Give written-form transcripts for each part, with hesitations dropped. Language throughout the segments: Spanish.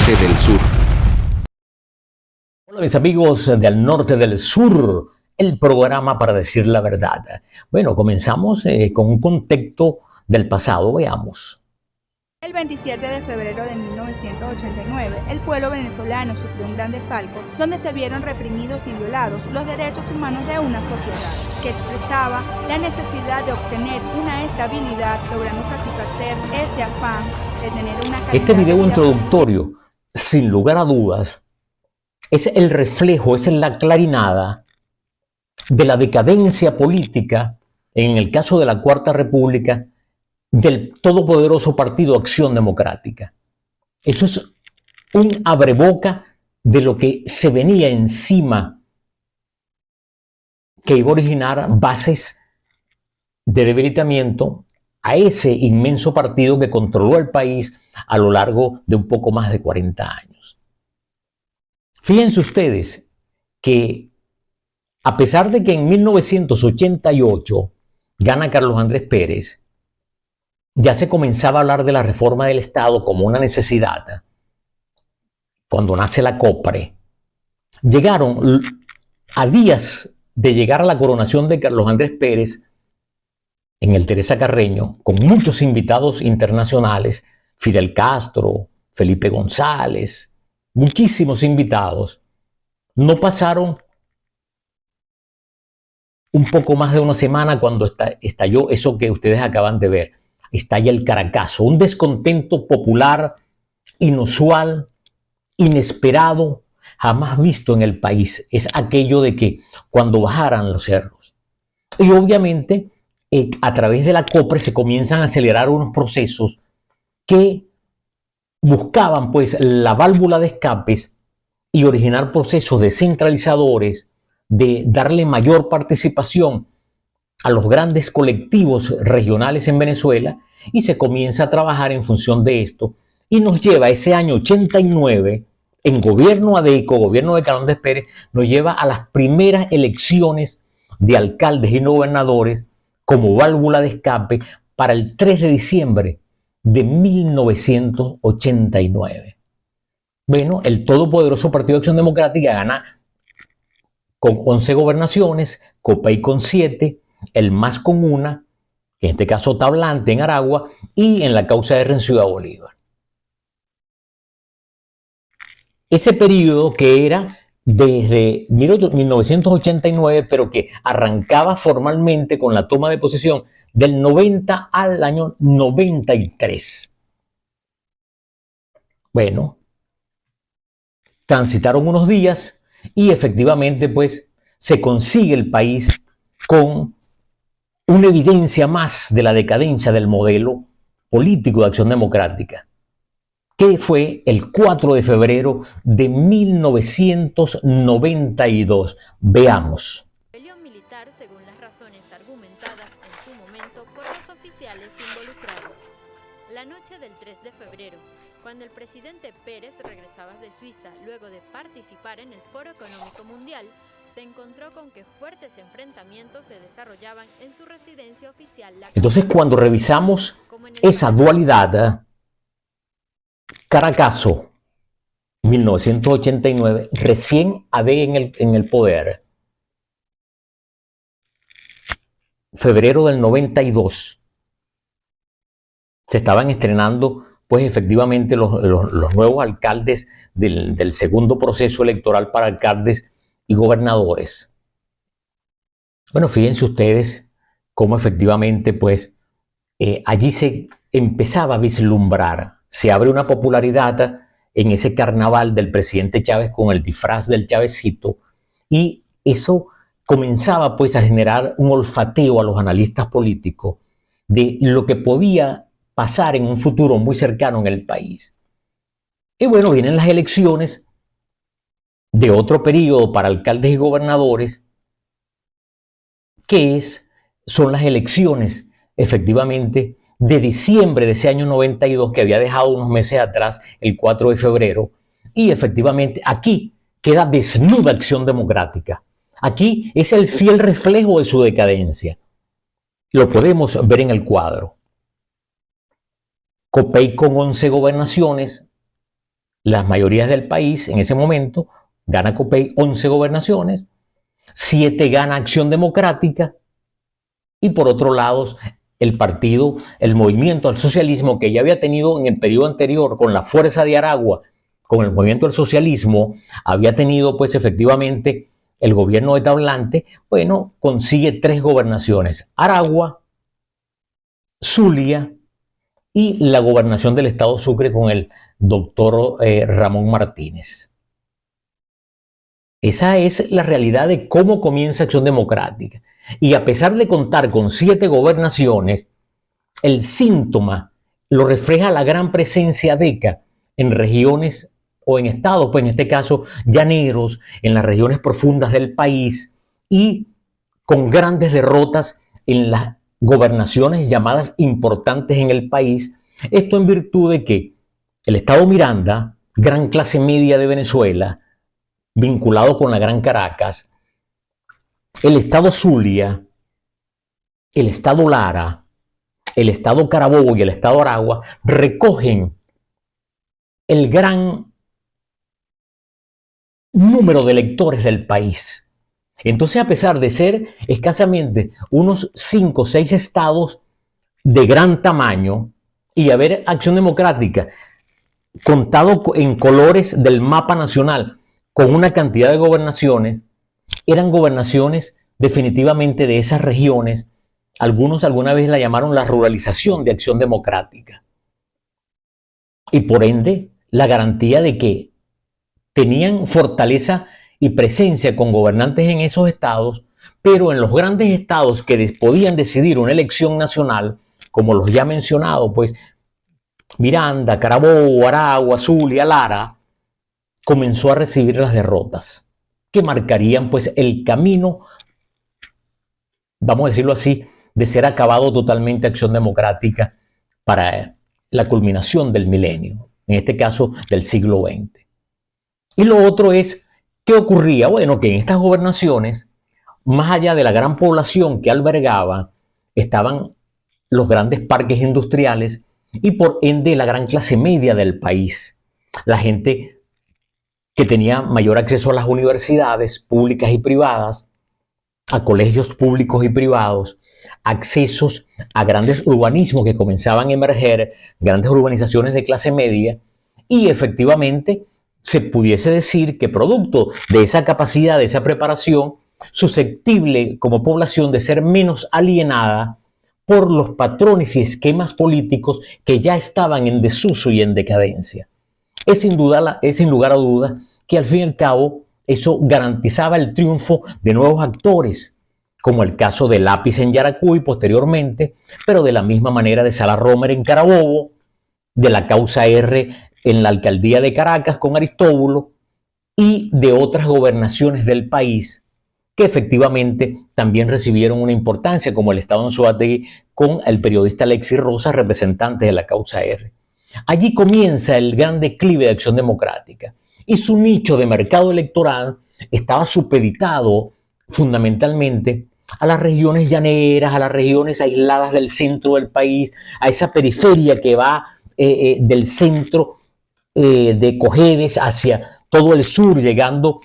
Norte del Sur. Hola mis amigos del Norte del Sur, el programa para decir la verdad. Bueno, comenzamos con un contexto del pasado, veamos. El 27 de febrero de 1989, el pueblo venezolano sufrió un gran desfalco donde se vieron reprimidos y violados los derechos humanos de una sociedad que expresaba la necesidad de obtener una estabilidad, logrando satisfacer ese afán de tener una calidad Este video de vida introductorio, sin lugar a dudas, es el reflejo, es la clarinada de la decadencia política, en el caso de la Cuarta República, del todopoderoso Partido Acción Democrática. Eso es un abreboca de lo que se venía encima, que iba a originar bases de debilitamiento a ese inmenso partido que controló el país a lo largo de un poco más de 40 años. Fíjense ustedes que a pesar de que en 1988 gana Carlos Andrés Pérez, ya se comenzaba a hablar de la reforma del Estado como una necesidad. Cuando nace la COPRE, llegaron a días de llegar a la coronación de Carlos Andrés Pérez en el Teresa Carreño, con muchos invitados internacionales, Fidel Castro, Felipe González, muchísimos invitados. No pasaron un poco más de una semana cuando estalló eso que ustedes acaban de ver. Estalla el Caracazo, un descontento popular inusual, inesperado, jamás visto en el país. Es aquello de que cuando bajaran los cerros. Y obviamente a través de la COPRE se comienzan a acelerar unos procesos que buscaban pues la válvula de escapes y originar procesos descentralizadores, de darle mayor participación a los grandes colectivos regionales en Venezuela, y se comienza a trabajar en función de esto, y nos lleva ese año 89, en gobierno ADECO, gobierno de Carlos Andrés Pérez, nos lleva a las primeras elecciones de alcaldes y gobernadores como válvula de escape para el 3 de diciembre de 1989. Bueno, el todopoderoso Partido de Acción Democrática gana con 11 gobernaciones, Copey con 7, el MAS con 1, en este caso Tablante en Aragua, y en la Causa R en Ciudad Bolívar. Ese periodo que era desde 1989, pero que arrancaba formalmente con la toma de posesión del 90 al año 93. Bueno, transitaron unos días y efectivamente pues se consigue el país con una evidencia más de la decadencia del modelo político de Acción Democrática, que fue el 4 de febrero de 1992. Veamos. Rebelión militar según las razones argumentadas en su momento por los oficiales involucrados. La noche del 3 de febrero, cuando el presidente Pérez regresaba de Suiza luego de participar en el Foro Económico Mundial, se encontró con que fuertes enfrentamientos se desarrollaban en su residencia oficial. Entonces, cuando revisamos esa dualidad, Caracazo, 1989, recién AD en el poder, febrero del 92, se estaban estrenando pues efectivamente los nuevos alcaldes del segundo proceso electoral para alcaldes y gobernadores. Bueno, fíjense ustedes cómo efectivamente pues allí se empezaba a vislumbrar, se abre una popularidad en ese carnaval del presidente Chávez con el disfraz del Chavecito, y eso comenzaba pues a generar un olfateo a los analistas políticos de lo que podía pasar en un futuro muy cercano en el país. Y bueno, vienen las elecciones de otro periodo para alcaldes y gobernadores, que son las elecciones efectivamente de diciembre de ese año 92, que había dejado unos meses atrás, el 4 de febrero, y efectivamente aquí queda desnuda Acción Democrática. Aquí es el fiel reflejo de su decadencia. Lo podemos ver en el cuadro. Copey con 11 gobernaciones, las mayorías del país en ese momento. Gana Copey 11 gobernaciones, 7 gana Acción Democrática, y por otro lado el partido, el movimiento al socialismo, que ya había tenido en el periodo anterior con la fuerza de Aragua, con el movimiento al socialismo, había tenido pues efectivamente el gobierno de tablante. Bueno, consigue 3 gobernaciones: Aragua, Zulia y la gobernación del estado Sucre con el doctor Ramón Martínez. Esa es la realidad de cómo comienza Acción Democrática. Y a pesar de contar con 7 gobernaciones, el síntoma lo refleja la gran presencia de ECA en regiones o en estados, pues en este caso llaneros, en las regiones profundas del país, y con grandes derrotas en las gobernaciones llamadas importantes en el país. Esto en virtud de que el estado Miranda, gran clase media de Venezuela, vinculado con la Gran Caracas, el estado Zulia, el estado Lara, el estado Carabobo y el estado Aragua recogen el gran número de electores del país. Entonces, a pesar de ser escasamente unos 5 o 6 estados de gran tamaño y haber Acción Democrática contado en colores del mapa nacional con una cantidad de gobernaciones, eran gobernaciones definitivamente de esas regiones. Algunos alguna vez la llamaron la ruralización de Acción Democrática. Y por ende, la garantía de que tenían fortaleza y presencia con gobernantes en esos estados, pero en los grandes estados que podían decidir una elección nacional, como los ya mencionados, pues Miranda, Carabobo, Aragua, Zulia, Lara, comenzó a recibir las derrotas que marcarían pues el camino, vamos a decirlo así, de ser acabado totalmente Acción Democrática para la culminación del milenio, en este caso del siglo XX. Y lo otro es, ¿qué ocurría? Bueno, que en estas gobernaciones, más allá de la gran población que albergaba, estaban los grandes parques industriales y por ende la gran clase media del país, la gente que tenía mayor acceso a las universidades públicas y privadas, a colegios públicos y privados, accesos a grandes urbanismos que comenzaban a emerger, grandes urbanizaciones de clase media, y efectivamente se pudiese decir que producto de esa capacidad, de esa preparación, susceptible como población de ser menos alienada por los patrones y esquemas políticos que ya estaban en desuso y en decadencia. Es sin lugar a dudas que al fin y al cabo eso garantizaba el triunfo de nuevos actores, como el caso de Lápiz en Yaracuy posteriormente, pero de la misma manera de Sala Romer en Carabobo, de la causa R en la alcaldía de Caracas con Aristóbulo y de otras gobernaciones del país que efectivamente también recibieron una importancia, como el estado de Anzoátegui con el periodista Alexis Rosa, representante de la causa R. Allí comienza el gran declive de Acción Democrática y su nicho de mercado electoral estaba supeditado fundamentalmente a las regiones llaneras, a las regiones aisladas del centro del país, a esa periferia que va del centro de Cojedes hacia todo el sur, llegando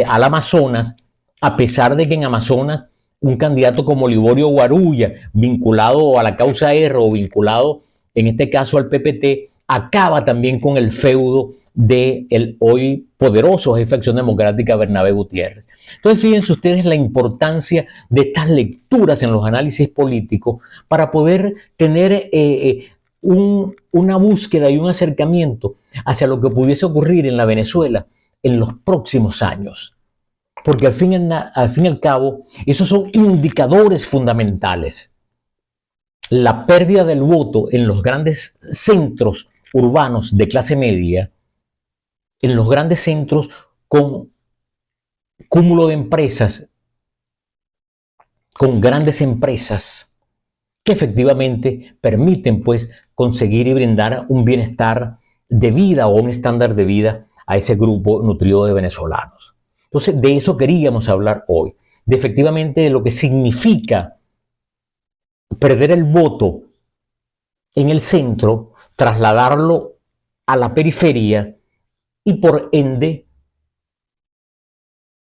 al Amazonas, a pesar de que en Amazonas un candidato como Liborio Guarulla, vinculado a la causa R o vinculado en este caso al PPT, acaba también con el feudo del hoy poderoso jefe de Acción Democrática Bernabé Gutiérrez. Entonces fíjense ustedes la importancia de estas lecturas en los análisis políticos para poder tener una búsqueda y un acercamiento hacia lo que pudiese ocurrir en la Venezuela en los próximos años. Porque al fin y al cabo, esos son indicadores fundamentales. La pérdida del voto en los grandes centros urbanos de clase media, en los grandes centros con cúmulo de empresas, con grandes empresas que efectivamente permiten pues conseguir y brindar un bienestar de vida o un estándar de vida a ese grupo nutrido de venezolanos. Entonces, de eso queríamos hablar hoy, de efectivamente de lo que significa perder el voto en el centro, trasladarlo a la periferia y por ende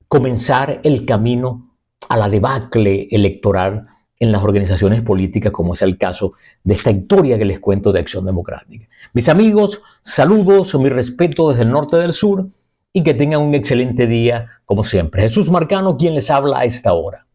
comenzar el camino a la debacle electoral en las organizaciones políticas, como es el caso de esta historia que les cuento de Acción Democrática. Mis amigos, saludos, mi respeto desde el norte del sur y que tengan un excelente día, como siempre. Jesús Marcano, quien les habla a esta hora.